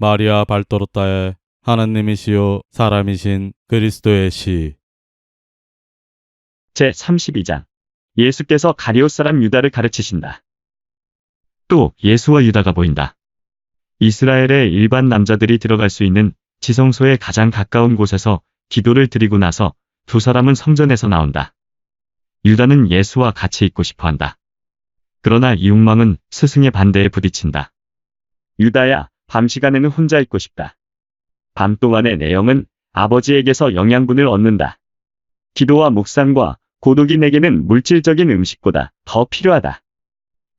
마리아 발도로타의 하나님이시요 사람이신 그리스도의 시. 제32장. 예수께서 가리옷 사람 유다를 가르치신다. 또 예수와 유다가 보인다. 이스라엘의 일반 남자들이 들어갈 수 있는 지성소에 가장 가까운 곳에서 기도를 드리고 나서 두 사람은 성전에서 나온다. 유다는 예수와 같이 있고 싶어 한다. 그러나 이 욕망은 스승의 반대에 부딪힌다. 유다야, 밤 시간에는 혼자 있고 싶다. 밤 동안의 내 영은 아버지에게서 영양분을 얻는다. 기도와 묵상과 고독이 내게는 물질적인 음식보다 더 필요하다.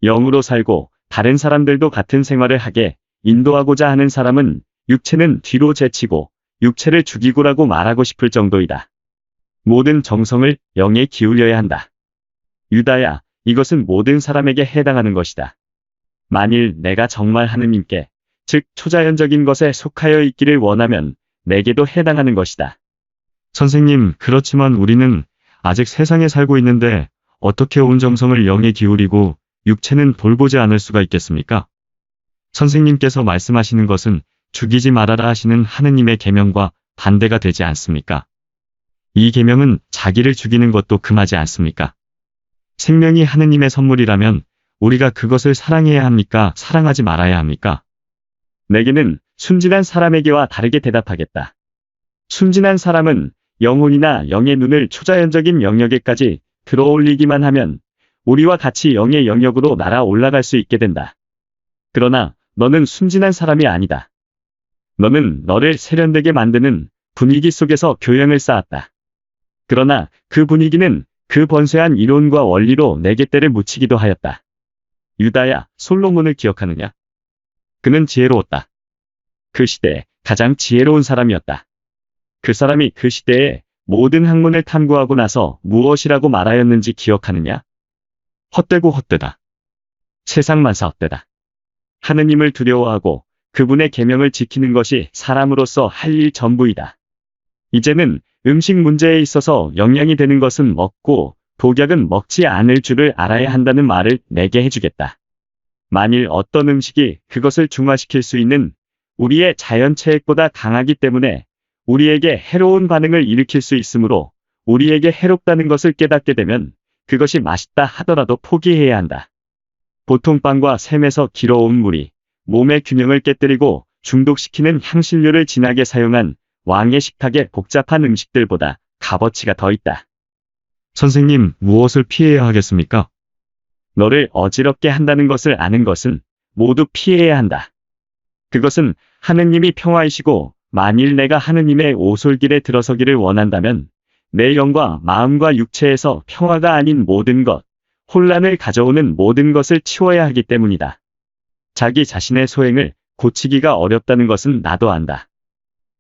영으로 살고 다른 사람들도 같은 생활을 하게 인도하고자 하는 사람은 육체는 뒤로 제치고 육체를 죽이고라고 말하고 싶을 정도이다. 모든 정성을 영에 기울여야 한다. 유다야, 이것은 모든 사람에게 해당하는 것이다. 만일 내가 정말 하느님께, 즉 초자연적인 것에 속하여 있기를 원하면 내게도 해당하는 것이다. 선생님, 그렇지만 우리는 아직 세상에 살고 있는데 어떻게 온 정성을 영에 기울이고 육체는 돌보지 않을 수가 있겠습니까? 선생님께서 말씀하시는 것은 죽이지 말아라 하시는 하느님의 계명과 반대가 되지 않습니까? 이 계명은 자기를 죽이는 것도 금하지 않습니까? 생명이 하느님의 선물이라면 우리가 그것을 사랑해야 합니까? 사랑하지 말아야 합니까? 내게는 순진한 사람에게와 다르게 대답하겠다. 순진한 사람은 영혼이나 영의 눈을 초자연적인 영역에까지 들어올리기만 하면 우리와 같이 영의 영역으로 날아 올라갈 수 있게 된다. 그러나 너는 순진한 사람이 아니다. 너는 너를 세련되게 만드는 분위기 속에서 교양을 쌓았다. 그러나 그 분위기는 그 번뇌한 이론과 원리로 내게 때를 묻히기도 하였다. 유다야, 솔로몬을 기억하느냐? 그는 지혜로웠다. 그 시대에 가장 지혜로운 사람이었다. 그 사람이 그 시대에 모든 학문을 탐구하고 나서 무엇이라고 말하였는지 기억하느냐? 헛되고 헛되다. 세상만사 헛되다. 하느님을 두려워하고 그분의 계명을 지키는 것이 사람으로서 할 일 전부이다. 이제는 음식 문제에 있어서 영양이 되는 것은 먹고 독약은 먹지 않을 줄을 알아야 한다는 말을 내게 해주겠다. 만일 어떤 음식이 그것을 중화시킬 수 있는 우리의 자연체액보다 강하기 때문에 우리에게 해로운 반응을 일으킬 수 있으므로 우리에게 해롭다는 것을 깨닫게 되면 그것이 맛있다 하더라도 포기해야 한다. 보통 빵과 샘에서 길어온 물이 몸의 균형을 깨뜨리고 중독시키는 향신료를 진하게 사용한 왕의 식탁의 복잡한 음식들보다 값어치가 더 있다. 선생님, 무엇을 피해야 하겠습니까? 너를 어지럽게 한다는 것을 아는 것은 모두 피해야 한다. 그것은 하느님이 평화이시고 만일 내가 하느님의 오솔길에 들어서기를 원한다면 내 영과 마음과 육체에서 평화가 아닌 모든 것, 혼란을 가져오는 모든 것을 치워야 하기 때문이다. 자기 자신의 소행을 고치기가 어렵다는 것은 나도 안다.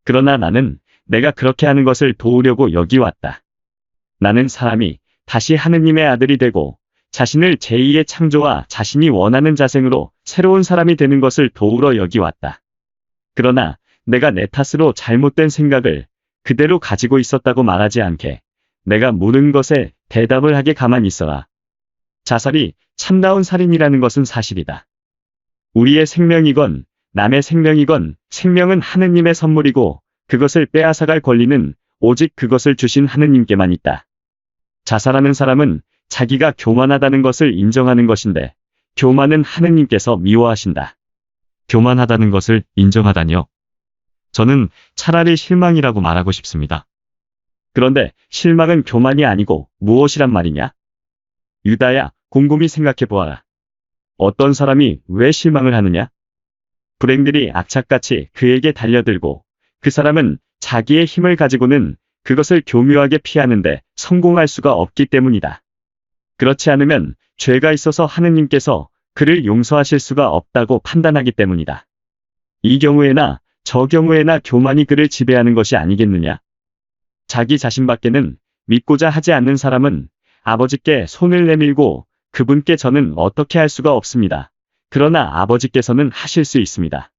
그러나 나는 내가 그렇게 하는 것을 도우려고 여기 왔다. 나는 사람이 다시 하느님의 아들이 되고 자신을 제2의 창조와 자신이 원하는 자생으로 새로운 사람이 되는 것을 도우러 여기 왔다. 그러나 내가 내 탓으로 잘못된 생각을 그대로 가지고 있었다고 말하지 않게 내가 묻는 것에 대답을 하게 가만히 있어라. 자살이 참다운 살인이라는 것은 사실이다. 우리의 생명이건 남의 생명이건 생명은 하느님의 선물이고 그것을 빼앗아갈 권리는 오직 그것을 주신 하느님께만 있다. 자살하는 사람은 자기가 교만하다는 것을 인정하는 것인데 교만은 하느님께서 미워하신다. 교만하다는 것을 인정하다니요? 저는 차라리 실망이라고 말하고 싶습니다. 그런데 실망은 교만이 아니고 무엇이란 말이냐? 유다야, 곰곰이 생각해 보아라. 어떤 사람이 왜 실망을 하느냐? 불행들이 악착같이 그에게 달려들고 그 사람은 자기의 힘을 가지고는 그것을 교묘하게 피하는데 성공할 수가 없기 때문이다. 그렇지 않으면 죄가 있어서 하느님께서 그를 용서하실 수가 없다고 판단하기 때문이다. 이 경우에나 저 경우에나 교만이 그를 지배하는 것이 아니겠느냐? 자기 자신밖에는 믿고자 하지 않는 사람은 아버지께 손을 내밀고 그분께 저는 어떻게 할 수가 없습니다. 그러나 아버지께서는 하실 수 있습니다.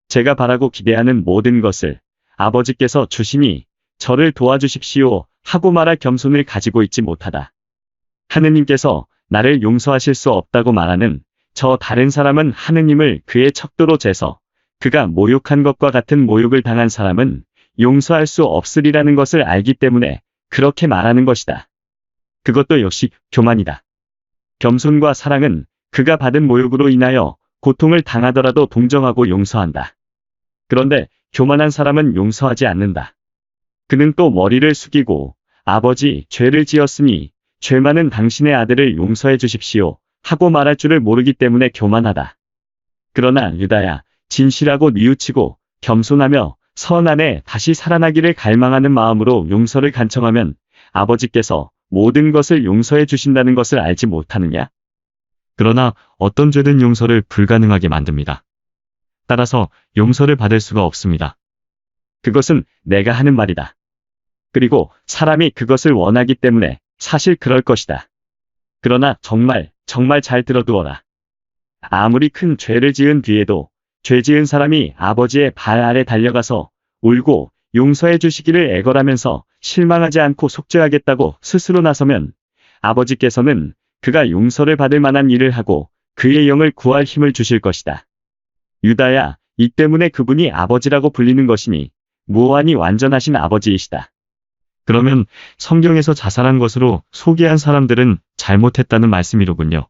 제가 바라고 기대하는 모든 것을 아버지께서 주시니 저를 도와주십시오 하고 말할 겸손을 가지고 있지 못하다. 하느님께서 나를 용서하실 수 없다고 말하는 저 다른 사람은 하느님을 그의 척도로 재서 그가 모욕한 것과 같은 모욕을 당한 사람은 용서할 수 없으리라는 것을 알기 때문에 그렇게 말하는 것이다. 그것도 역시 교만이다. 겸손과 사랑은 그가 받은 모욕으로 인하여 고통을 당하더라도 동정하고 용서한다. 그런데 교만한 사람은 용서하지 않는다. 그는 또 머리를 숙이고 아버지, 죄를 지었으니 죄 많은 당신의 아들을 용서해 주십시오 하고 말할 줄을 모르기 때문에 교만하다. 그러나 유다야, 진실하고 뉘우치고 겸손하며 선안에 다시 살아나기를 갈망하는 마음으로 용서를 간청하면 아버지께서 모든 것을 용서해 주신다는 것을 알지 못하느냐? 그러나 어떤 죄든 용서를 불가능하게 만듭니다. 따라서 용서를 받을 수가 없습니다. 그것은 내가 하는 말이다. 그리고 사람이 그것을 원하기 때문에 사실 그럴 것이다. 그러나 정말 잘 들어두어라. 아무리 큰 죄를 지은 뒤에도 죄 지은 사람이 아버지의 발 아래 달려가서 울고 용서해 주시기를 애걸하면서 실망하지 않고 속죄하겠다고 스스로 나서면 아버지께서는 그가 용서를 받을 만한 일을 하고 그의 영을 구할 힘을 주실 것이다. 유다야, 이 때문에 그분이 아버지라고 불리는 것이니 무한히 완전하신 아버지이시다. 그러면 성경에서 자살한 것으로 소개한 사람들은 잘못했다는 말씀이로군요.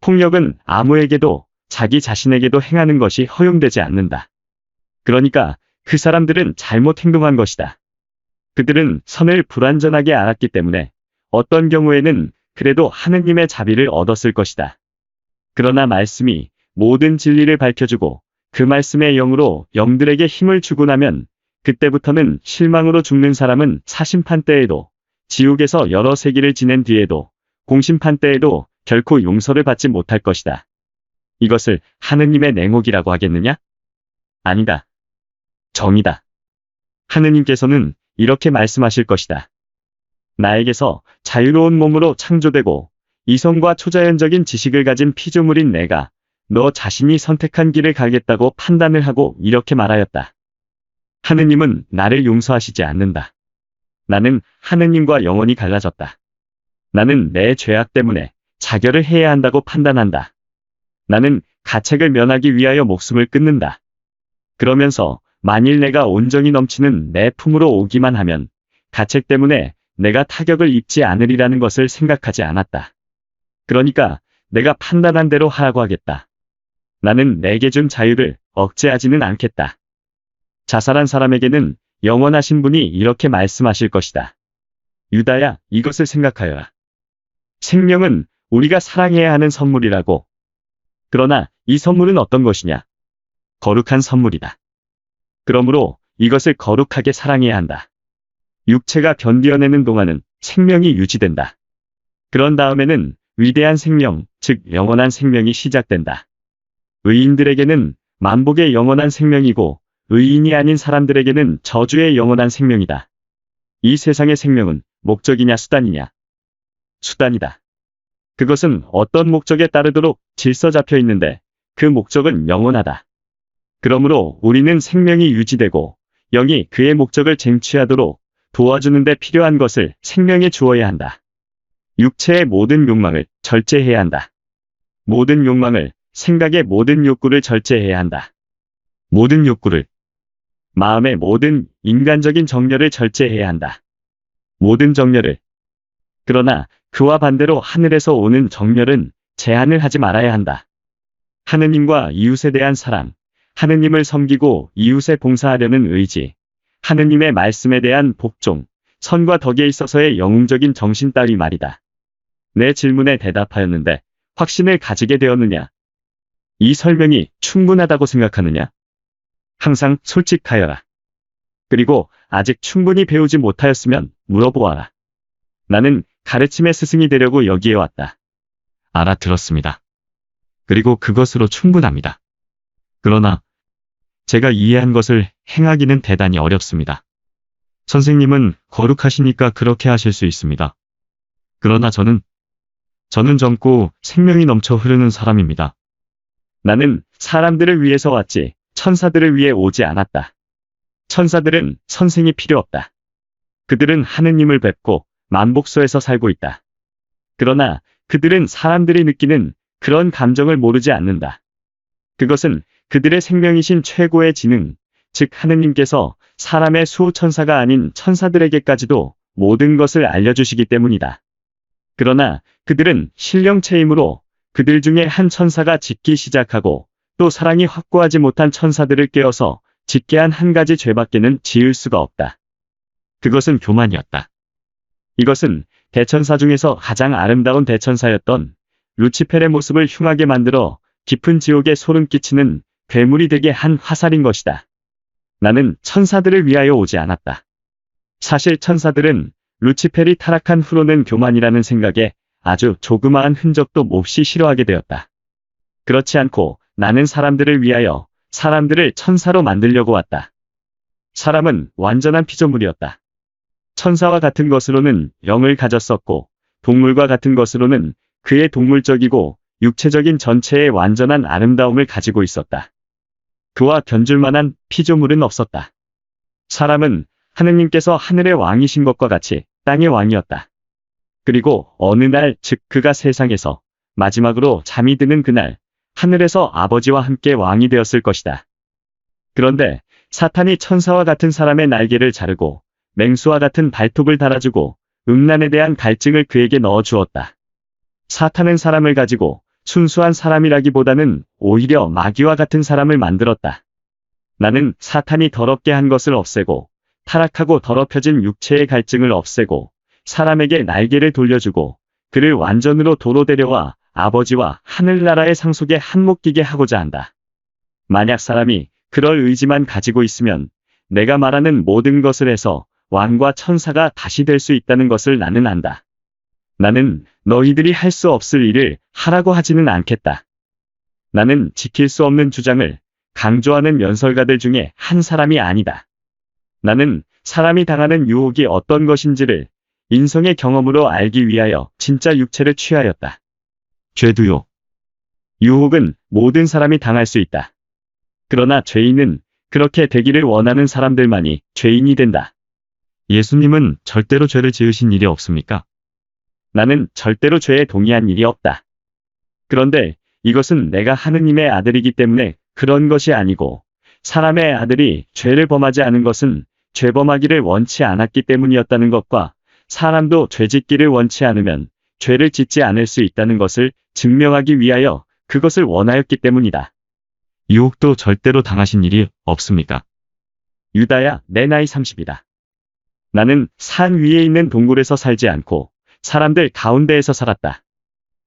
폭력은 아무에게도 자기 자신에게도 행하는 것이 허용되지 않는다. 그러니까 그 사람들은 잘못 행동한 것이다. 그들은 선을 불완전하게 알았기 때문에 어떤 경우에는 그래도 하느님의 자비를 얻었을 것이다. 그러나 말씀이 모든 진리를 밝혀주고 그 말씀의 영으로 영들에게 힘을 주고 나면 그때부터는 실망으로 죽는 사람은 사심판 때에도 지옥에서 여러 세기를 지낸 뒤에도 공심판 때에도 결코 용서를 받지 못할 것이다. 이것을 하느님의 냉혹이라고 하겠느냐? 아니다. 정이다. 하느님께서는 이렇게 말씀하실 것이다. 나에게서 자유로운 몸으로 창조되고 이성과 초자연적인 지식을 가진 피조물인 내가 너 자신이 선택한 길을 가겠다고 판단을 하고 이렇게 말하였다. 하느님은 나를 용서하시지 않는다. 나는 하느님과 영원히 갈라졌다. 나는 내 죄악 때문에 자결을 해야 한다고 판단한다. 나는 가책을 면하기 위하여 목숨을 끊는다. 그러면서 만일 내가 온전히 넘치는 내 품으로 오기만 하면 가책 때문에 내가 타격을 입지 않으리라는 것을 생각하지 않았다. 그러니까 내가 판단한 대로 하라고 하겠다. 나는 내게 준 자유를 억제하지는 않겠다. 자살한 사람에게는 영원하신 분이 이렇게 말씀하실 것이다. 유다야, 이것을 생각하여라. 생명은 우리가 사랑해야 하는 선물이라고. 그러나 이 선물은 어떤 것이냐? 거룩한 선물이다. 그러므로 이것을 거룩하게 사랑해야 한다. 육체가 견디어내는 동안은 생명이 유지된다. 그런 다음에는 위대한 생명, 즉 영원한 생명이 시작된다. 의인들에게는 만복의 영원한 생명이고 의인이 아닌 사람들에게는 저주의 영원한 생명이다. 이 세상의 생명은 목적이냐 수단이냐? 수단이다. 그것은 어떤 목적에 따르도록 질서 잡혀 있는데 그 목적은 영원하다. 그러므로 우리는 생명이 유지되고 영이 그의 목적을 쟁취하도록 도와주는 데 필요한 것을 생명에 주어야 한다. 육체의 모든 욕망을 절제해야 한다. 모든 욕망을, 생각의 모든 욕구를 절제해야 한다. 모든 욕구를, 마음의 모든 인간적인 정열을 절제해야 한다. 모든 정열을. 그러나 그와 반대로 하늘에서 오는 정열은 제한을 하지 말아야 한다. 하느님과 이웃에 대한 사랑, 하느님을 섬기고 이웃에 봉사하려는 의지, 하느님의 말씀에 대한 복종, 선과 덕에 있어서의 영웅적인 정신 따위 말이다. 내 질문에 대답하였는데 확신을 가지게 되었느냐? 이 설명이 충분하다고 생각하느냐? 항상 솔직하여라. 그리고 아직 충분히 배우지 못하였으면 물어보아라. 나는 가르침의 스승이 되려고 여기에 왔다. 알아들었습니다. 그리고 그것으로 충분합니다. 그러나 제가 이해한 것을 행하기는 대단히 어렵습니다. 선생님은 거룩하시니까 그렇게 하실 수 있습니다. 그러나 저는 젊고 생명이 넘쳐 흐르는 사람입니다. 나는 사람들을 위해서 왔지 천사들을 위해 오지 않았다. 천사들은 선생이 필요 없다. 그들은 하느님을 뵙고 만복소에서 살고 있다. 그러나 그들은 사람들이 느끼는 그런 감정을 모르지 않는다. 그것은 그들의 생명이신 최고의 지능, 즉 하느님께서 사람의 수호천사가 아닌 천사들에게까지도 모든 것을 알려주시기 때문이다. 그러나 그들은 신령체이므로 그들 중에 한 천사가 짓기 시작하고 또 사랑이 확고하지 못한 천사들을 깨어서 짓게 한 한 가지 죄밖에는 지을 수가 없다. 그것은 교만이었다. 이것은 대천사 중에서 가장 아름다운 대천사였던 루치펠의 모습을 흉하게 만들어 깊은 지옥에 소름 끼치는 괴물이 되게 한 화살인 것이다. 나는 천사들을 위하여 오지 않았다. 사실 천사들은 루치펠이 타락한 후로는 교만이라는 생각에 아주 조그마한 흔적도 몹시 싫어하게 되었다. 그렇지 않고 나는 사람들을 위하여 사람들을 천사로 만들려고 왔다. 사람은 완전한 피조물이었다. 천사와 같은 것으로는 영을 가졌었고 동물과 같은 것으로는 그의 동물적이고 육체적인 전체의 완전한 아름다움을 가지고 있었다. 그와 견줄 만한 피조물은 없었다. 사람은 하느님께서 하늘의 왕이신 것과 같이 땅의 왕이었다. 그리고 어느 날, 즉 그가 세상에서 마지막으로 잠이 드는 그날, 하늘에서 아버지와 함께 왕이 되었을 것이다. 그런데 사탄이 천사와 같은 사람의 날개를 자르고 맹수와 같은 발톱을 달아주고 음란에 대한 갈증을 그에게 넣어주었다. 사탄은 사람을 가지고 순수한 사람이라기보다는 오히려 마귀와 같은 사람을 만들었다. 나는 사탄이 더럽게 한 것을 없애고 타락하고 더럽혀진 육체의 갈증을 없애고 사람에게 날개를 돌려주고 그를 완전으로 도로 데려와 아버지와 하늘나라의 상속에 한몫끼게 하고자 한다. 만약 사람이 그럴 의지만 가지고 있으면 내가 말하는 모든 것을 해서 왕과 천사가 다시 될 수 있다는 것을 나는 안다. 나는 너희들이 할 수 없을 일을 하라고 하지는 않겠다. 나는 지킬 수 없는 주장을 강조하는 연설가들 중에 한 사람이 아니다. 나는 사람이 당하는 유혹이 어떤 것인지를 인성의 경험으로 알기 위하여 진짜 육체를 취하였다. 죄도요. 유혹은 모든 사람이 당할 수 있다. 그러나 죄인은 그렇게 되기를 원하는 사람들만이 죄인이 된다. 예수님은 절대로 죄를 지으신 일이 없습니까? 나는 절대로 죄에 동의한 일이 없다. 그런데 이것은 내가 하느님의 아들이기 때문에 그런 것이 아니고 사람의 아들이 죄를 범하지 않은 것은 죄범하기를 원치 않았기 때문이었다는 것과 사람도 죄짓기를 원치 않으면 죄를 짓지 않을 수 있다는 것을 증명하기 위하여 그것을 원하였기 때문이다. 유혹도 절대로 당하신 일이 없습니까? 유다야, 내 나이 30이다. 나는 산 위에 있는 동굴에서 살지 않고 사람들 가운데에서 살았다.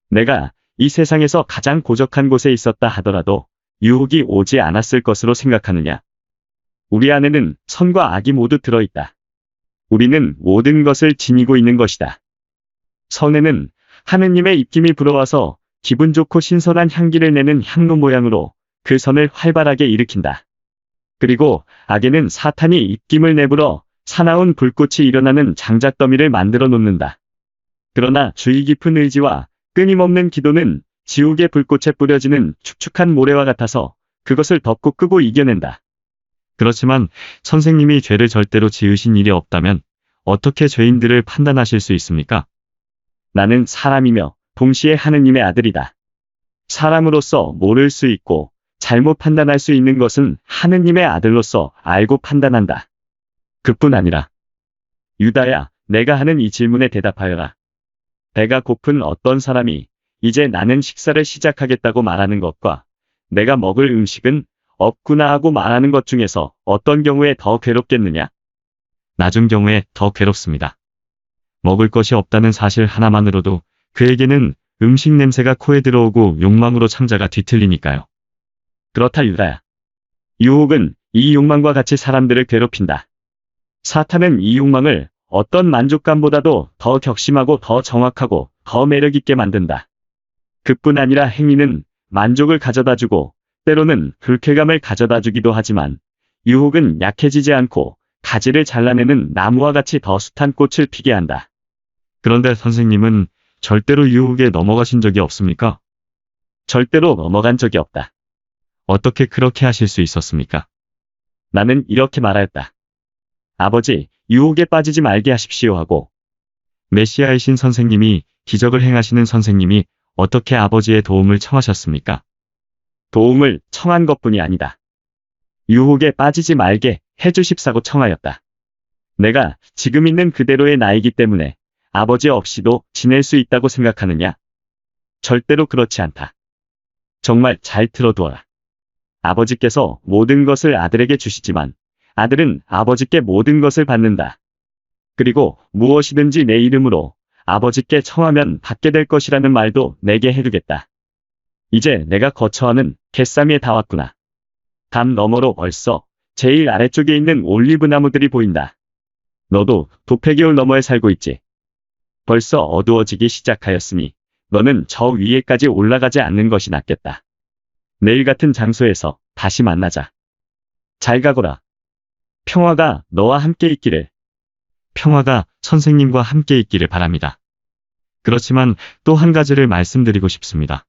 내가 이 세상에서 가장 고적한 곳에 있었다 하더라도 유혹이 오지 않았을 것으로 생각하느냐? 우리 안에는 선과 악이 모두 들어있다. 우리는 모든 것을 지니고 있는 것이다. 선에는 하느님의 입김이 불어와서 기분 좋고 신선한 향기를 내는 향로 모양으로 그 선을 활발하게 일으킨다. 그리고 악에는 사탄이 입김을 내불어 사나운 불꽃이 일어나는 장작더미를 만들어 놓는다. 그러나 주의 깊은 의지와 끊임없는 기도는 지옥의 불꽃에 뿌려지는 축축한 모래와 같아서 그것을 덮고 끄고 이겨낸다. 그렇지만 선생님이 죄를 절대로 지으신 일이 없다면 어떻게 죄인들을 판단하실 수 있습니까? 나는 사람이며 동시에 하느님의 아들이다. 사람으로서 모를 수 있고 잘못 판단할 수 있는 것은 하느님의 아들로서 알고 판단한다. 그뿐 아니라 유다야, 내가 하는 이 질문에 대답하여라. 배가 고픈 어떤 사람이 이제 나는 식사를 시작하겠다고 말하는 것과 내가 먹을 음식은 없구나 하고 말하는 것 중에서 어떤 경우에 더 괴롭겠느냐? 낮은 경우에 더 괴롭습니다. 먹을 것이 없다는 사실 하나만으로도 그에게는 음식 냄새가 코에 들어오고 욕망으로 창자가 뒤틀리니까요. 그렇다 유다야. 유혹은 이 욕망과 같이 사람들을 괴롭힌다. 사탄은 이 욕망을 어떤 만족감보다도 더 격심하고 더 정확하고 더 매력있게 만든다. 그뿐 아니라 행위는 만족을 가져다주고 때로는 불쾌감을 가져다주기도 하지만 유혹은 약해지지 않고 가지를 잘라내는 나무와 같이 더 숱한 꽃을 피게 한다. 그런데 선생님은 절대로 유혹에 넘어가신 적이 없습니까? 절대로 넘어간 적이 없다. 어떻게 그렇게 하실 수 있었습니까? 나는 이렇게 말하였다. 아버지, 유혹에 빠지지 말게 하십시오 하고 메시아이신 선생님이 기적을 행하시는 선생님이 어떻게 아버지의 도움을 청하셨습니까? 도움을 청한 것뿐이 아니다. 유혹에 빠지지 말게 해주십사고 청하였다. 내가 지금 있는 그대로의 나이기 때문에 아버지 없이도 지낼 수 있다고 생각하느냐? 절대로 그렇지 않다. 정말 잘 들어두어라. 아버지께서 모든 것을 아들에게 주시지만 아들은 아버지께 모든 것을 받는다. 그리고 무엇이든지 내 이름으로 아버지께 청하면 받게 될 것이라는 말도 내게 해두겠다. 이제 내가 거처하는 겟사미에 다 왔구나. 담 너머로 벌써 제일 아래쪽에 있는 올리브 나무들이 보인다. 너도 도폐기울 너머에 살고 있지. 벌써 어두워지기 시작하였으니 너는 저 위에까지 올라가지 않는 것이 낫겠다. 내일 같은 장소에서 다시 만나자. 잘 가거라. 평화가 너와 함께 있기를. 평화가 선생님과 함께 있기를 바랍니다. 그렇지만 또 한 가지를 말씀드리고 싶습니다.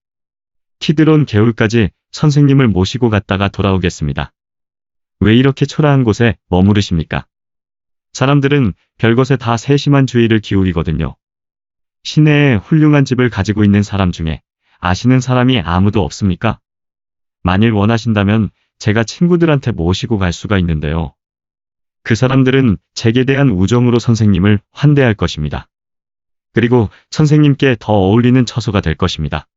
키드론 개울까지 선생님을 모시고 갔다가 돌아오겠습니다. 왜 이렇게 초라한 곳에 머무르십니까? 사람들은 별것에 다 세심한 주의를 기울이거든요. 시내에 훌륭한 집을 가지고 있는 사람 중에 아시는 사람이 아무도 없습니까? 만일 원하신다면 제가 친구들한테 모시고 갈 수가 있는데요. 그 사람들은 제게 대한 우정으로 선생님을 환대할 것입니다. 그리고 선생님께 더 어울리는 처소가 될 것입니다.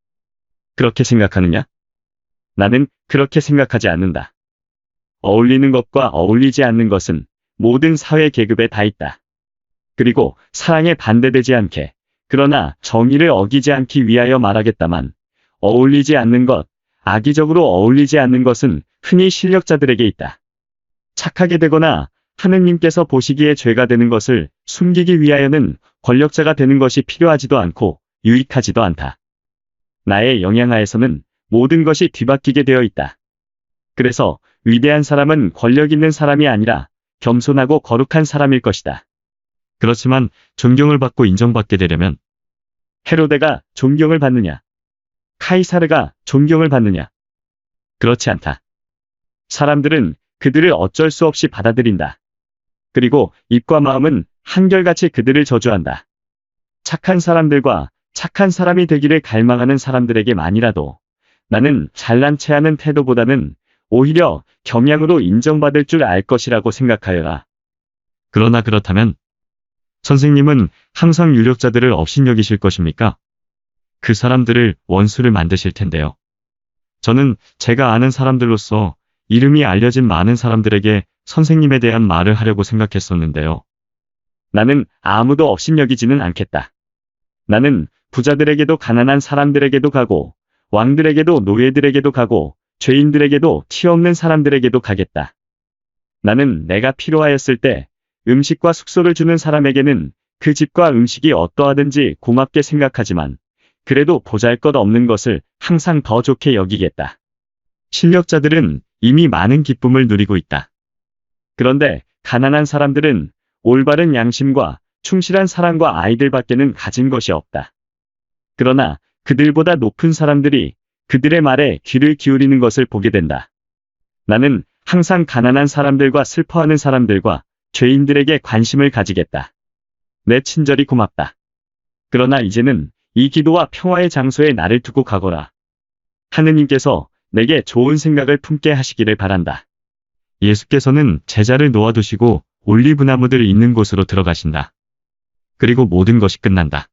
그렇게 생각하느냐? 나는 그렇게 생각하지 않는다. 어울리는 것과 어울리지 않는 것은 모든 사회 계급에 다 있다. 그리고 사랑에 반대되지 않게, 그러나 정의를 어기지 않기 위하여 말하겠다만, 어울리지 않는 것, 악의적으로 어울리지 않는 것은 흔히 실력자들에게 있다. 착하게 되거나 하느님께서 보시기에 죄가 되는 것을 숨기기 위하여는 권력자가 되는 것이 필요하지도 않고 유익하지도 않다. 나의 영향하에서는 모든 것이 뒤바뀌게 되어 있다. 그래서 위대한 사람은 권력 있는 사람이 아니라 겸손하고 거룩한 사람일 것이다. 그렇지만 존경을 받고 인정받게 되려면 헤로데가 존경을 받느냐? 카이사르가 존경을 받느냐? 그렇지 않다. 사람들은 그들을 어쩔 수 없이 받아들인다. 그리고 입과 마음은 한결같이 그들을 저주한다. 착한 사람들과 착한 사람이 되기를 갈망하는 사람들에게만이라도 나는 잘난 체하는 태도보다는 오히려 경향으로 인정받을 줄 알 것이라고 생각하여라. 그러나 그렇다면 선생님은 항상 유력자들을 업신여기실 것입니까? 그 사람들을 원수를 만드실 텐데요. 저는 제가 아는 사람들로서 이름이 알려진 많은 사람들에게 선생님에 대한 말을 하려고 생각했었는데요. 나는 아무도 업신여기지는 않겠다. 나는 부자들에게도 가난한 사람들에게도 가고 왕들에게도 노예들에게도 가고 죄인들에게도 티 없는 사람들에게도 가겠다. 나는 내가 필요하였을 때 음식과 숙소를 주는 사람에게는 그 집과 음식이 어떠하든지 고맙게 생각하지만 그래도 보잘것없는 것을 항상 더 좋게 여기겠다. 실력자들은 이미 많은 기쁨을 누리고 있다. 그런데 가난한 사람들은 올바른 양심과 충실한 사랑과 아이들밖에는 가진 것이 없다. 그러나 그들보다 높은 사람들이 그들의 말에 귀를 기울이는 것을 보게 된다. 나는 항상 가난한 사람들과 슬퍼하는 사람들과 죄인들에게 관심을 가지겠다. 내 친절이 고맙다. 그러나 이제는 이 기도와 평화의 장소에 나를 두고 가거라. 하느님께서 내게 좋은 생각을 품게 하시기를 바란다. 예수께서는 제자를 놓아두시고 올리브나무들 있는 곳으로 들어가신다. 그리고 모든 것이 끝난다.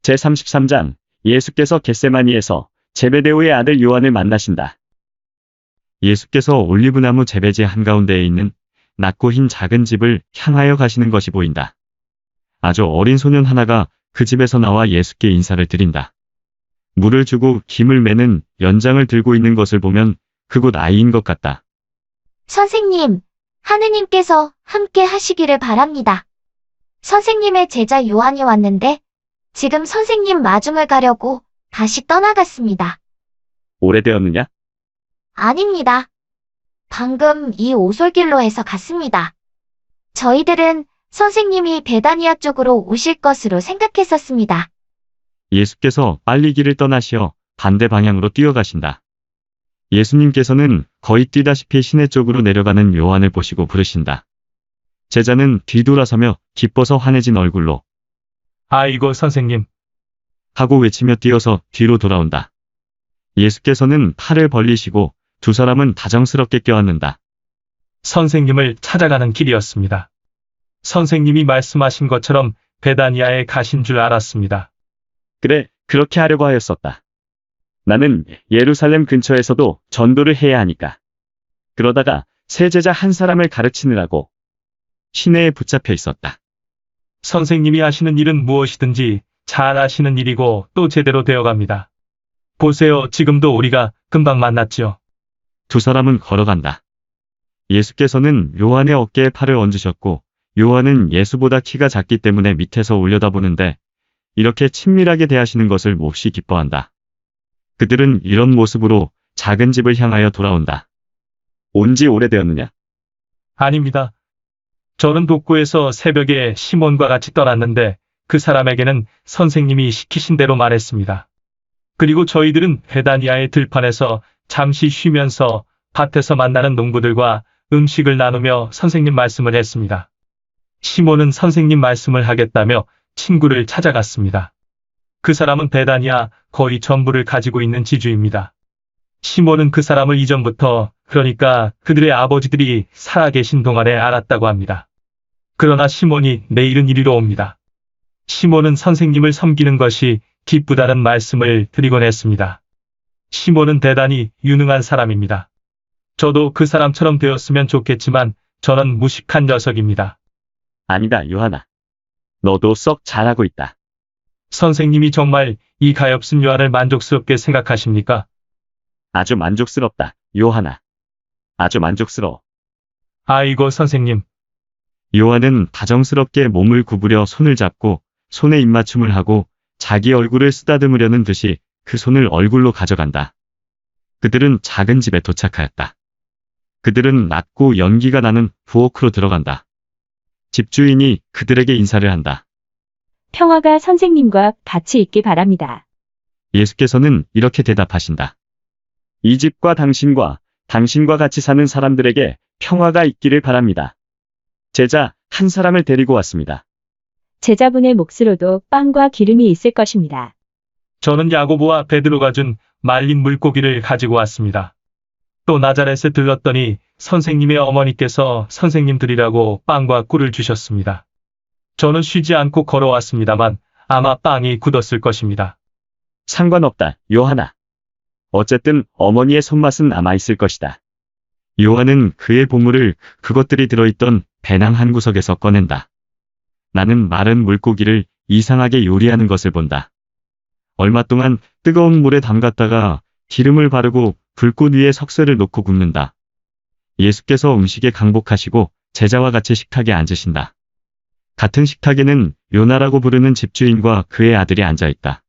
제33장 예수께서 겟세마니에서 제베데오의 아들 요한을 만나신다. 예수께서 올리브나무 재배지 한가운데에 있는 낮고 흰 작은 집을 향하여 가시는 것이 보인다. 아주 어린 소년 하나가 그 집에서 나와 예수께 인사를 드린다. 물을 주고 김을 매는 연장을 들고 있는 것을 보면 그곳 아이인 것 같다. 선생님, 하느님께서 함께 하시기를 바랍니다. 선생님의 제자 요한이 왔는데 지금 선생님 마중을 가려고 다시 떠나갔습니다. 오래되었느냐? 아닙니다. 방금 이 오솔길로 해서 갔습니다. 저희들은 선생님이 베다니아 쪽으로 오실 것으로 생각했었습니다. 예수께서 빨리 길을 떠나시어 반대 방향으로 뛰어가신다. 예수님께서는 거의 뛰다시피 시내 쪽으로 내려가는 요한을 보시고 부르신다. 제자는 뒤돌아서며 기뻐서 환해진 얼굴로 아이고 선생님. 하고 외치며 뛰어서 뒤로 돌아온다. 예수께서는 팔을 벌리시고 두 사람은 다정스럽게 껴안는다. 선생님을 찾아가는 길이었습니다. 선생님이 말씀하신 것처럼 베다니아에 가신 줄 알았습니다. 그래, 그렇게 하려고 하였었다. 나는 예루살렘 근처에서도 전도를 해야 하니까. 그러다가 새 제자 한 사람을 가르치느라고 시내에 붙잡혀 있었다. 선생님이 하시는 일은 무엇이든지 잘 하시는 일이고 또 제대로 되어갑니다. 보세요, 지금도 우리가 금방 만났지요. 두 사람은 걸어간다. 예수께서는 요한의 어깨에 팔을 얹으셨고 요한은 예수보다 키가 작기 때문에 밑에서 올려다보는데 이렇게 친밀하게 대하시는 것을 몹시 기뻐한다. 그들은 이런 모습으로 작은 집을 향하여 돌아온다. 온 지 오래되었느냐? 아닙니다. 저는 독고에서 새벽에 시몬과 같이 떠났는데 그 사람에게는 선생님이 시키신 대로 말했습니다. 그리고 저희들은 베다니아의 들판에서 잠시 쉬면서 밭에서 만나는 농부들과 음식을 나누며 선생님 말씀을 했습니다. 시몬은 선생님 말씀을 하겠다며 친구를 찾아갔습니다. 그 사람은 베다니아 거의 전부를 가지고 있는 지주입니다. 시몬은 그 사람을 이전부터, 그러니까 그들의 아버지들이 살아계신 동안에 알았다고 합니다. 그러나 시몬이 내일은 이리로 옵니다. 시몬은 선생님을 섬기는 것이 기쁘다는 말씀을 드리곤 했습니다. 시몬은 대단히 유능한 사람입니다. 저도 그 사람처럼 되었으면 좋겠지만 저는 무식한 녀석입니다. 아니다, 요한아. 너도 썩 잘하고 있다. 선생님이 정말 이 가엾은 요한을 만족스럽게 생각하십니까? 아주 만족스럽다, 요한아. 아주 만족스러워. 아이고 선생님. 요한은 다정스럽게 몸을 구부려 손을 잡고 손에 입맞춤을 하고 자기 얼굴을 쓰다듬으려는 듯이 그 손을 얼굴로 가져간다. 그들은 작은 집에 도착하였다. 그들은 낮고 연기가 나는 부엌으로 들어간다. 집주인이 그들에게 인사를 한다. 평화가 선생님과 같이 있기 바랍니다. 예수께서는 이렇게 대답하신다. 이 집과 당신과 같이 사는 사람들에게 평화가 있기를 바랍니다. 제자 한 사람을 데리고 왔습니다. 제자분의 몫으로도 빵과 기름이 있을 것입니다. 저는 야고보와 베드로가 준 말린 물고기를 가지고 왔습니다. 또 나자렛에 들렀더니 선생님의 어머니께서 선생님 드리라고 빵과 꿀을 주셨습니다. 저는 쉬지 않고 걸어왔습니다만 아마 빵이 굳었을 것입니다. 상관없다, 요한아. 어쨌든 어머니의 손맛은 남아있을 것이다. 요한은 그의 보물을 그것들이 들어있던 배낭 한 구석에서 꺼낸다. 나는 마른 물고기를 이상하게 요리하는 것을 본다. 얼마 동안 뜨거운 물에 담갔다가 기름을 바르고 불꽃 위에 석쇠를 놓고 굽는다. 예수께서 음식에 강복하시고 제자와 같이 식탁에 앉으신다. 같은 식탁에는 요나라고 부르는 집주인과 그의 아들이 앉아있다.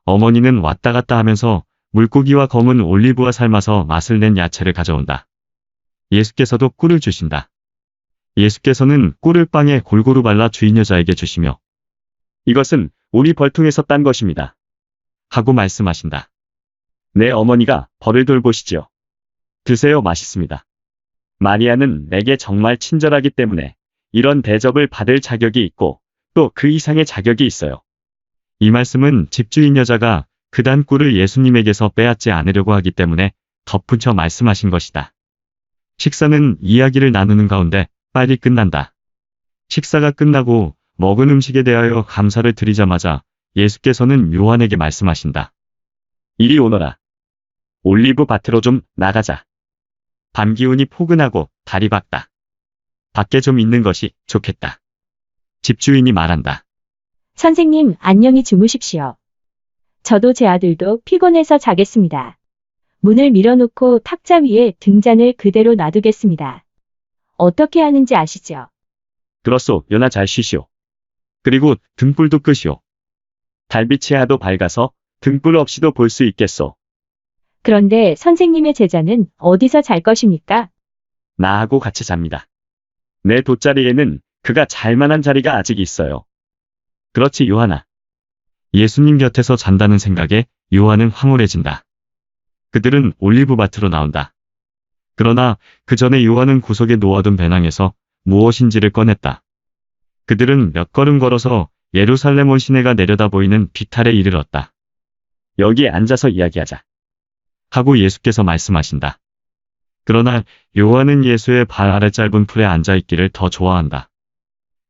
어머니는 왔다 갔다 하면서 물고기와 검은 올리브와 삶아서 맛을 낸 야채를 가져온다. 예수께서도 꿀을 주신다. 예수께서는 꿀을 빵에 골고루 발라 주인 여자에게 주시며 이것은 우리 벌통에서 딴 것입니다. 하고 말씀하신다. 내 어머니가 벌을 돌보시지요. 드세요, 맛있습니다. 마리아는 내게 정말 친절하기 때문에 이런 대접을 받을 자격이 있고 또 그 이상의 자격이 있어요. 이 말씀은 집주인 여자가 그단 꿀을 예수님에게서 빼앗지 않으려고 하기 때문에 덧붙여 말씀하신 것이다. 식사는 이야기를 나누는 가운데 빨리 끝난다. 식사가 끝나고 먹은 음식에 대하여 감사를 드리자마자 예수께서는 요한에게 말씀하신다. 이리 오너라. 올리브 밭으로 좀 나가자. 밤 기운이 포근하고 달이 밝다. 밖에 좀 있는 것이 좋겠다. 집주인이 말한다. 선생님, 안녕히 주무십시오. 저도 제 아들도 피곤해서 자겠습니다. 문을 밀어놓고 탁자 위에 등잔을 그대로 놔두겠습니다. 어떻게 하는지 아시죠? 그렇소, 연아 잘 쉬시오. 그리고 등불도 끄시오. 달빛이 하도 밝아서 등불 없이도 볼 수 있겠소. 그런데 선생님의 제자는 어디서 잘 것입니까? 나하고 같이 잡니다. 내 돗자리에는 그가 잘 만한 자리가 아직 있어요. 그렇지, 요한아. 예수님 곁에서 잔다는 생각에 요한은 황홀해진다. 그들은 올리브 밭으로 나온다. 그러나 그 전에 요한은 구석에 놓아둔 배낭에서 무엇인지를 꺼냈다. 그들은 몇 걸음 걸어서 예루살렘 온 시내가 내려다 보이는 비탈에 이르렀다. 여기에 앉아서 이야기하자. 하고 예수께서 말씀하신다. 그러나 요한은 예수의 발 아래 짧은 풀에 앉아있기를 더 좋아한다.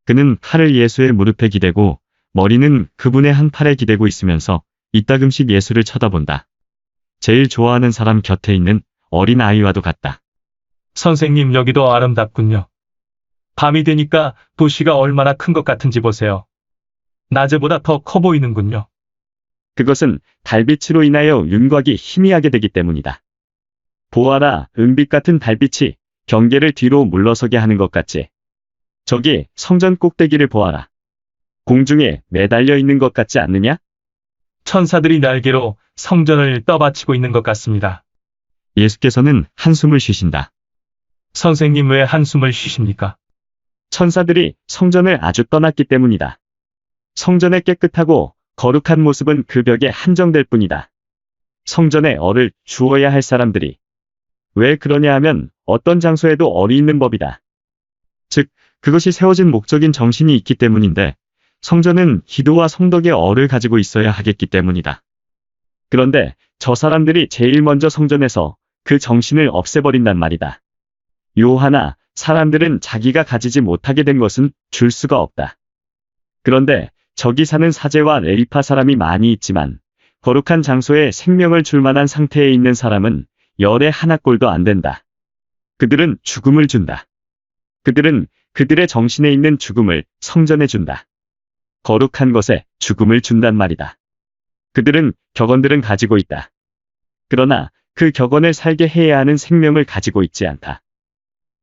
그는 팔을 예수의 무릎에 기대고 머리는 그분의 한 팔에 기대고 있으면서 이따금씩 예수를 쳐다본다. 제일 좋아하는 사람 곁에 있는 어린 아이와도 같다. 선생님, 여기도 아름답군요. 밤이 되니까 도시가 얼마나 큰 것 같은지 보세요. 낮에보다 더 커 보이는군요. 그것은 달빛으로 인하여 윤곽이 희미하게 되기 때문이다. 보아라, 은빛 같은 달빛이 경계를 뒤로 물러서게 하는 것 같지. 저기 성전 꼭대기를 보아라. 공중에 매달려 있는 것 같지 않느냐? 천사들이 날개로 성전을 떠받치고 있는 것 같습니다. 예수께서는 한숨을 쉬신다. 선생님, 왜 한숨을 쉬십니까? 천사들이 성전을 아주 떠났기 때문이다. 성전의 깨끗하고 거룩한 모습은 그 벽에 한정될 뿐이다. 성전에 얼을 주어야 할 사람들이 왜 그러냐 하면 어떤 장소에도 얼이 있는 법이다. 즉, 그것이 세워진 목적인 정신이 있기 때문인데 성전은 기도와 성덕의 얼을 가지고 있어야 하겠기 때문이다. 그런데 저 사람들이 제일 먼저 성전에서 그 정신을 없애버린단 말이다. 요하나, 사람들은 자기가 가지지 못하게 된 것은 줄 수가 없다. 그런데 저기 사는 사제와 레위파 사람이 많이 있지만 거룩한 장소에 생명을 줄 만한 상태에 있는 사람은 열의 하나꼴도 안 된다. 그들은 죽음을 준다. 그들은 그들의 정신에 있는 죽음을 성전에 준다. 거룩한 것에 죽음을 준단 말이다. 그들은 격언들은 가지고 있다. 그러나 그 격언을 살게 해야 하는 생명을 가지고 있지 않다.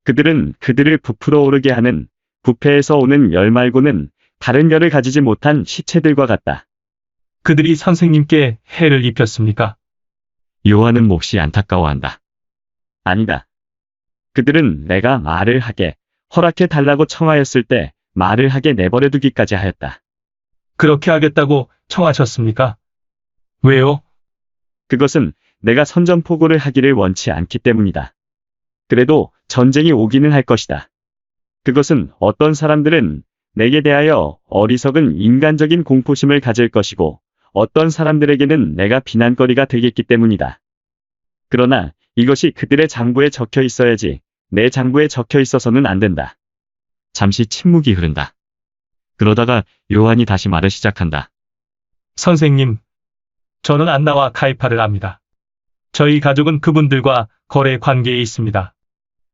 그들은 그들을 부풀어 오르게 하는 부패에서 오는 열 말고는 다른 열을 가지지 못한 시체들과 같다. 그들이 선생님께 해를 입혔습니까? 요한은 몹시 안타까워한다. 아니다. 그들은 내가 말을 하게 허락해 달라고 청하였을 때 말을 하게 내버려 두기까지 하였다. 그렇게 하겠다고 청하셨습니까? 왜요? 그것은 내가 선전포고를 하기를 원치 않기 때문이다. 그래도 전쟁이 오기는 할 것이다. 그것은 어떤 사람들은 내게 대하여 어리석은 인간적인 공포심을 가질 것이고 어떤 사람들에게는 내가 비난거리가 되겠기 때문이다. 그러나 이것이 그들의 장부에 적혀 있어야지 내 장부에 적혀 있어서는 안 된다. 잠시 침묵이 흐른다. 그러다가 요한이 다시 말을 시작한다. 선생님, 저는 안나와 가이파를 압니다. 저희 가족은 그분들과 거래 관계에 있습니다.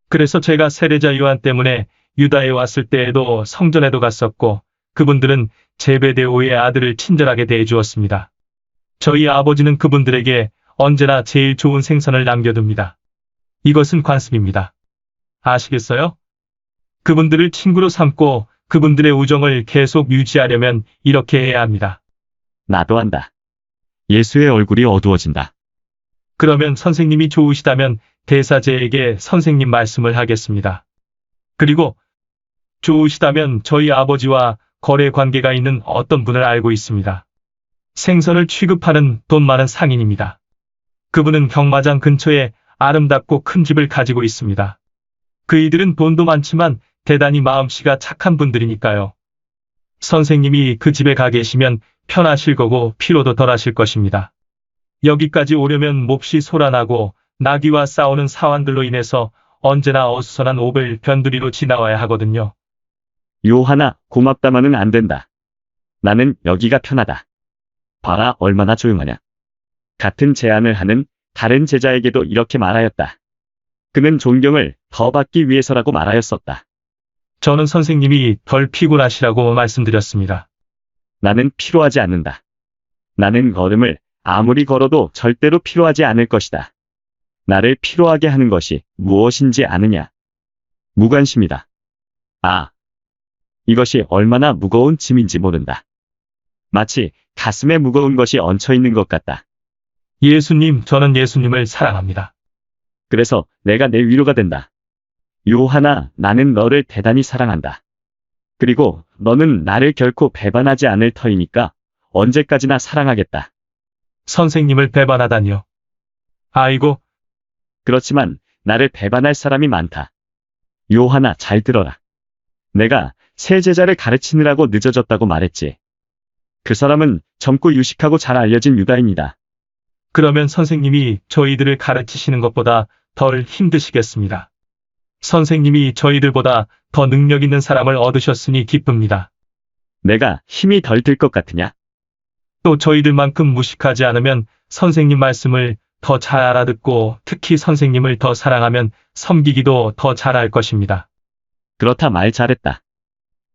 그래서 제가 세례자 요한 때문에 유다에 왔을 때에도 성전에도 갔었고 그분들은 제베데오의 아들을 친절하게 대해주었습니다. 저희 아버지는 그분들에게 언제나 제일 좋은 생선을 남겨둡니다. 이것은 관습입니다. 아시겠어요? 그분들을 친구로 삼고 그분들의 우정을 계속 유지하려면 이렇게 해야 합니다. 나도 한다. 예수의 얼굴이 어두워진다. 그러면 선생님이 좋으시다면 대사제에게 선생님 말씀을 하겠습니다. 그리고 좋으시다면 저희 아버지와 거래 관계가 있는 어떤 분을 알고 있습니다. 생선을 취급하는 돈 많은 상인입니다. 그분은 경마장 근처에 아름답고 큰 집을 가지고 있습니다. 그이들은 돈도 많지만 대단히 마음씨가 착한 분들이니까요. 선생님이 그 집에 가 계시면 편하실 거고 피로도 덜 하실 것입니다. 여기까지 오려면 몹시 소란하고 나귀와 싸우는 사환들로 인해서 언제나 어수선한 옥을 변두리로 지나와야 하거든요. 요하나, 고맙다마는 안 된다. 나는 여기가 편하다. 봐라, 얼마나 조용하냐. 같은 제안을 하는 다른 제자에게도 이렇게 말하였다. 그는 존경을 더 받기 위해서라고 말하였었다. 저는 선생님이 덜 피곤하시라고 말씀드렸습니다. 나는 피로하지 않는다. 나는 걸음을 아무리 걸어도 절대로 피로하지 않을 것이다. 나를 피로하게 하는 것이 무엇인지 아느냐? 무관심이다. 아, 이것이 얼마나 무거운 짐인지 모른다. 마치 가슴에 무거운 것이 얹혀 있는 것 같다. 예수님, 저는 예수님을 사랑합니다. 그래서 내가 내 위로가 된다. 요하나, 나는 너를 대단히 사랑한다. 그리고 너는 나를 결코 배반하지 않을 터이니까 언제까지나 사랑하겠다. 선생님을 배반하다니요. 아이고, 그렇지만 나를 배반할 사람이 많다. 요하나, 잘 들어라. 내가 새 제자를 가르치느라고 늦어졌다고 말했지. 그 사람은 젊고 유식하고 잘 알려진 유다인이다. 그러면 선생님이 저희들을 가르치시는 것보다 덜 힘드시겠습니다. 선생님이 저희들보다 더 능력 있는 사람을 얻으셨으니 기쁩니다. 내가 힘이 덜 들 것 같으냐? 또 저희들만큼 무식하지 않으면 선생님 말씀을 더 잘 알아듣고 특히 선생님을 더 사랑하면 섬기기도 더 잘할 것입니다. 그렇다 말 잘했다.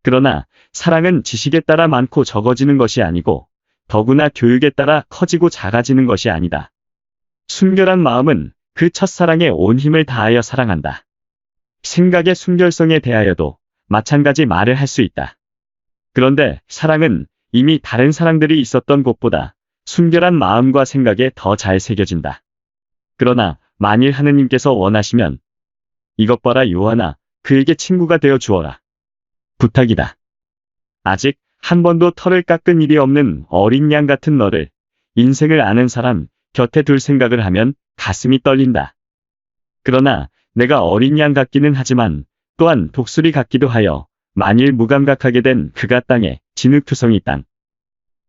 그러나 사랑은 지식에 따라 많고 적어지는 것이 아니고 더구나 교육에 따라 커지고 작아지는 것이 아니다. 순결한 마음은 그 첫사랑에 온 힘을 다하여 사랑한다. 생각의 순결성에 대하여도 마찬가지 말을 할 수 있다. 그런데 사랑은 이미 다른 사랑들이 있었던 곳보다 순결한 마음과 생각에 더 잘 새겨진다. 그러나 만일 하느님께서 원하시면 이것 봐라 요한아, 그에게 친구가 되어 주어라. 부탁이다. 아직 한 번도 털을 깎은 일이 없는 어린 양 같은 너를 인생을 아는 사람 곁에 둘 생각을 하면 가슴이 떨린다. 그러나 내가 어린 양 같기는 하지만 또한 독수리 같기도 하여 만일 무감각하게 된 그가 땅에 진흙투성이 땅,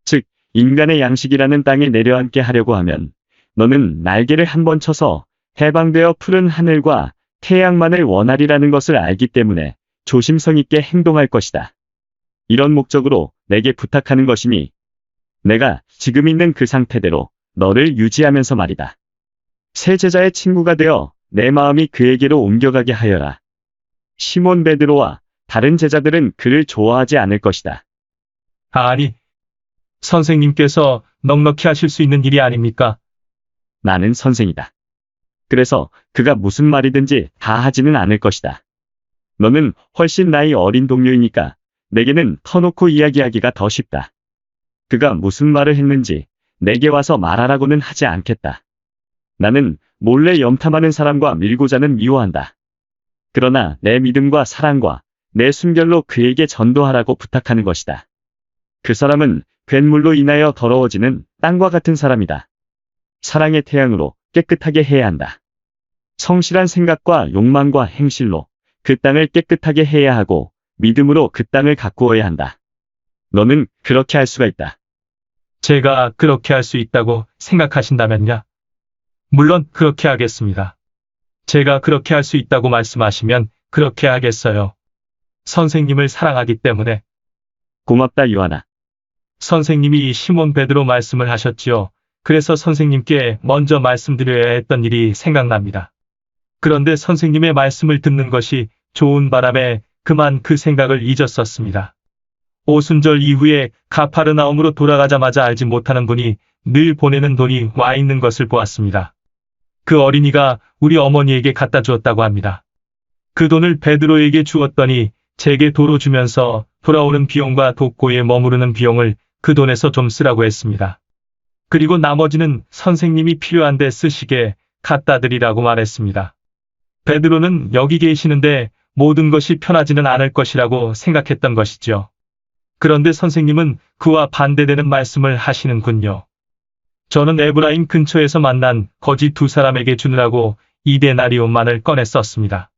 즉 인간의 양식이라는 땅에 내려앉게 하려고 하면 너는 날개를 한번 쳐서 해방되어 푸른 하늘과 태양만을 원하리라는 것을 알기 때문에 조심성 있게 행동할 것이다. 이런 목적으로 내게 부탁하는 것이니 내가 지금 있는 그 상태대로 너를 유지하면서 말이다. 새 제자의 친구가 되어 내 마음이 그에게로 옮겨가게 하여라. 시몬 베드로와 다른 제자들은 그를 좋아하지 않을 것이다. 아니, 선생님께서 넉넉히 하실 수 있는 일이 아닙니까? 나는 선생이다. 그래서 그가 무슨 말이든지 다 하지는 않을 것이다. 너는 훨씬 나이 어린 동료이니까 내게는 터놓고 이야기하기가 더 쉽다. 그가 무슨 말을 했는지 내게 와서 말하라고는 하지 않겠다. 나는 몰래 염탐하는 사람과 밀고자는 미워한다. 그러나 내 믿음과 사랑과 내 순결로 그에게 전도하라고 부탁하는 것이다. 그 사람은 괸물로 인하여 더러워지는 땅과 같은 사람이다. 사랑의 태양으로 깨끗하게 해야 한다. 성실한 생각과 욕망과 행실로 그 땅을 깨끗하게 해야 하고 믿음으로 그 땅을 가꾸어야 한다. 너는 그렇게 할 수가 있다. 제가 그렇게 할 수 있다고 생각하신다면요? 물론 그렇게 하겠습니다. 제가 그렇게 할 수 있다고 말씀하시면 그렇게 하겠어요. 선생님을 사랑하기 때문에. 고맙다 요한아. 선생님이 시몬 베드로 말씀을 하셨지요. 그래서 선생님께 먼저 말씀드려야 했던 일이 생각납니다. 그런데 선생님의 말씀을 듣는 것이 좋은 바람에 그만 그 생각을 잊었었습니다. 오순절 이후에 가파르나움으로 돌아가자마자 알지 못하는 분이 늘 보내는 돈이 와 있는 것을 보았습니다. 그 어린이가 우리 어머니에게 갖다 주었다고 합니다. 그 돈을 베드로에게 주었더니 제게 도로 주면서 돌아오는 비용과 독고에 머무르는 비용을 그 돈에서 좀 쓰라고 했습니다. 그리고 나머지는 선생님이 필요한데 쓰시게 갖다 드리라고 말했습니다. 베드로는 여기 계시는데 모든 것이 편하지는 않을 것이라고 생각했던 것이죠. 그런데 선생님은 그와 반대되는 말씀을 하시는군요. 저는 에브라임 근처에서 만난 거지 두 사람에게 주느라고 2데나리온만을 꺼내 썼습니다.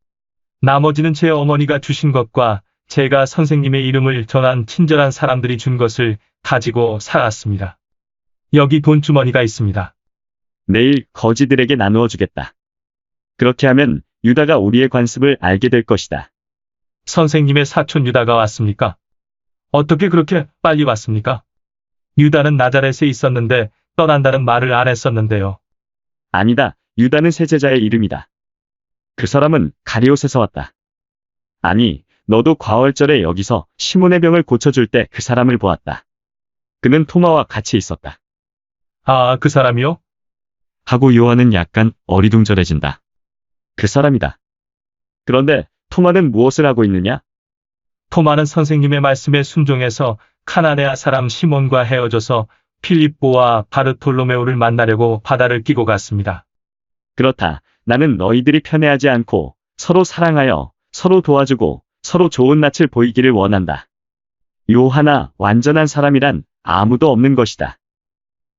나머지는 제 어머니가 주신 것과 제가 선생님의 이름을 전한 친절한 사람들이 준 것을 가지고 살았습니다. 여기 돈주머니가 있습니다. 내일 거지들에게 나누어 주겠다. 그렇게 하면 유다가 우리의 관습을 알게 될 것이다. 선생님의 사촌 유다가 왔습니까? 어떻게 그렇게 빨리 왔습니까? 유다는 나자렛에 있었는데 떠난다는 말을 안 했었는데요. 아니다. 유다는 새 제자의 이름이다. 그 사람은 가리옷에서 왔다. 아니, 너도 과월절에 여기서 시몬의 병을 고쳐줄 때 그 사람을 보았다. 그는 토마와 같이 있었다. 아, 그 사람이요? 하고 요한은 약간 어리둥절해진다. 그 사람이다. 그런데 토마는 무엇을 하고 있느냐? 토마는 선생님의 말씀에 순종해서 카나네아 사람 시몬과 헤어져서 필립보와 바르톨로메오를 만나려고 바다를 끼고 갔습니다. 그렇다. 나는 너희들이 편애하지 않고 서로 사랑하여 서로 도와주고 서로 좋은 낯을 보이기를 원한다. 요하나 완전한 사람이란 아무도 없는 것이다.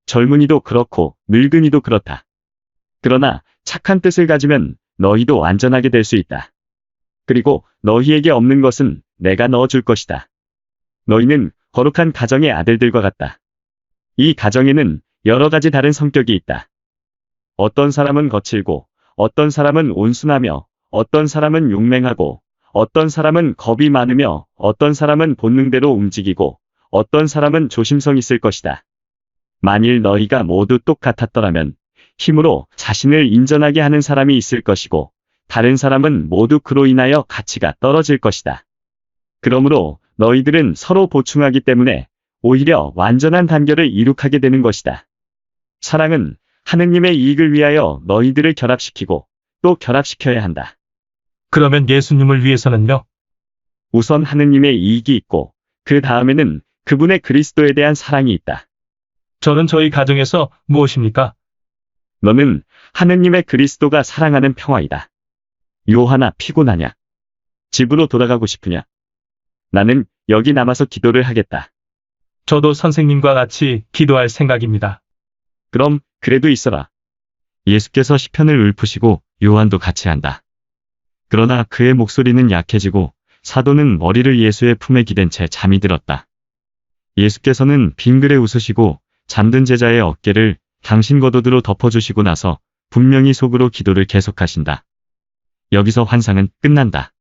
젊은이도 그렇고 늙은이도 그렇다. 그러나 착한 뜻을 가지면 너희도 완전하게 될 수 있다. 그리고 너희에게 없는 것은 내가 넣어줄 것이다. 너희는 거룩한 가정의 아들들과 같다. 이 가정에는 여러 가지 다른 성격이 있다. 어떤 사람은 거칠고, 어떤 사람은 온순하며, 어떤 사람은 용맹하고, 어떤 사람은 겁이 많으며, 어떤 사람은 본능대로 움직이고, 어떤 사람은 조심성 있을 것이다. 만일 너희가 모두 똑같았더라면 힘으로 자신을 인정하게 하는 사람이 있을 것이고, 다른 사람은 모두 그로 인하여 가치가 떨어질 것이다. 그러므로 너희들은 서로 보충하기 때문에 오히려 완전한 단결을 이룩하게 되는 것이다. 사랑은 하느님의 이익을 위하여 너희들을 결합시키고 또 결합시켜야 한다. 그러면 예수님을 위해서는요? 우선 하느님의 이익이 있고 그 다음에는 그분의 그리스도에 대한 사랑이 있다. 저는 저희 가정에서 무엇입니까? 너는 하느님의 그리스도가 사랑하는 평화이다. 요한아, 피곤하냐? 집으로 돌아가고 싶으냐? 나는 여기 남아서 기도를 하겠다. 저도 선생님과 같이 기도할 생각입니다. 그럼 그래도 있어라. 예수께서 시편을 읊으시고 요한도 같이 한다. 그러나 그의 목소리는 약해지고 사도는 머리를 예수의 품에 기댄 채 잠이 들었다. 예수께서는 빙그레 웃으시고 잠든 제자의 어깨를 당신 겉옷으로 덮어주시고 나서 분명히 속으로 기도를 계속하신다. 여기서 환상은 끝난다.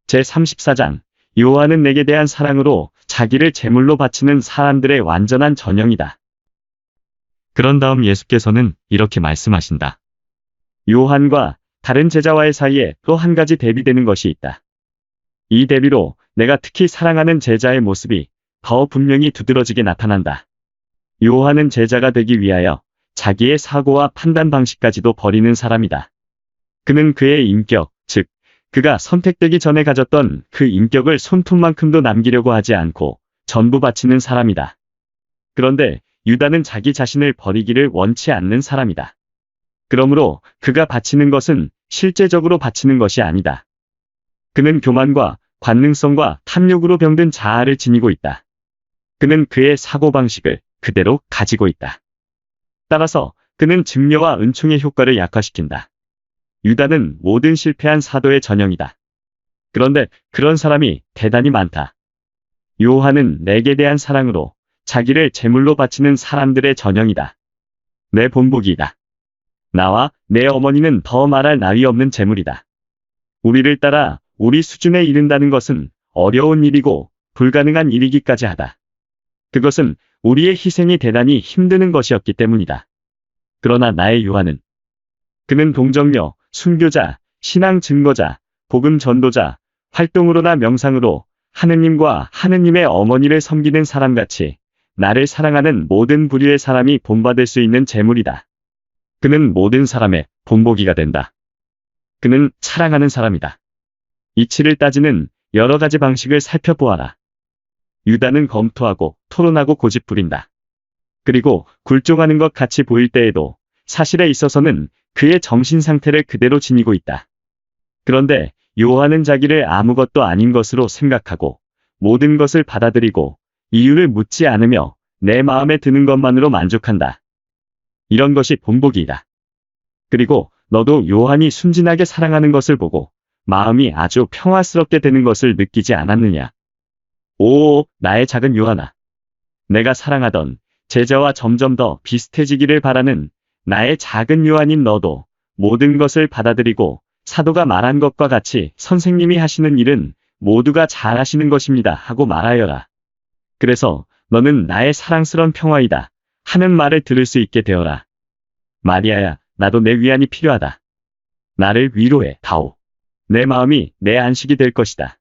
제34장 요한은 내게 대한 사랑으로 자기를 제물로 바치는 사람들의 완전한 전형이다. 그런 다음 예수께서는 이렇게 말씀하신다. 요한과 다른 제자와의 사이에 또 한 가지 대비되는 것이 있다. 이 대비로 내가 특히 사랑하는 제자의 모습이 더 분명히 두드러지게 나타난다. 요한은 제자가 되기 위하여 자기의 사고와 판단 방식까지도 버리는 사람이다. 그는 그의 인격, 즉 그가 선택되기 전에 가졌던 그 인격을 손톱만큼도 남기려고 하지 않고 전부 바치는 사람이다. 그런데 유다는 자기 자신을 버리기를 원치 않는 사람이다. 그러므로 그가 바치는 것은 실제적으로 바치는 것이 아니다. 그는 교만과 관능성과 탐욕으로 병든 자아를 지니고 있다. 그는 그의 사고방식을 그대로 가지고 있다. 따라서 그는 증려와 은총의 효과를 약화시킨다. 유다는 모든 실패한 사도의 전형이다. 그런데 그런 사람이 대단히 많다. 요한은 내게 대한 사랑으로 자기를 제물로 바치는 사람들의 전형이다. 내 본보기이다. 나와 내 어머니는 더 말할 나위 없는 제물이다. 우리를 따라 우리 수준에 이른다는 것은 어려운 일이고 불가능한 일이기까지 하다. 그것은 우리의 희생이 대단히 힘드는 것이었기 때문이다. 그러나 나의 요한은 그는 동정녀, 순교자, 신앙 증거자, 복음 전도자, 활동으로나 명상으로 하느님과 하느님의 어머니를 섬기는 사람같이 나를 사랑하는 모든 부류의 사람이 본받을 수 있는 제물이다. 그는 모든 사람의 본보기가 된다. 그는 사랑하는 사람이다. 이치를 따지는 여러 가지 방식을 살펴보아라. 유다는 검토하고 토론하고 고집부린다. 그리고 굴종하는 것 같이 보일 때에도 사실에 있어서는 그의 정신 상태를 그대로 지니고 있다. 그런데 요한은 자기를 아무것도 아닌 것으로 생각하고 모든 것을 받아들이고 이유를 묻지 않으며 내 마음에 드는 것만으로 만족한다. 이런 것이 본보기이다. 그리고 너도 요한이 순진하게 사랑하는 것을 보고 마음이 아주 평화스럽게 되는 것을 느끼지 않았느냐? 오, 나의 작은 요한아. 내가 사랑하던 제자와 점점 더 비슷해지기를 바라는 나의 작은 요한인 너도 모든 것을 받아들이고 사도가 말한 것과 같이 선생님이 하시는 일은 모두가 잘 하시는 것입니다 하고 말하여라. 그래서 너는 나의 사랑스러운 평화이다 하는 말을 들을 수 있게 되어라. 마리아야, 나도 내 위안이 필요하다. 나를 위로해 다오. 내 마음이 내 안식이 될 것이다.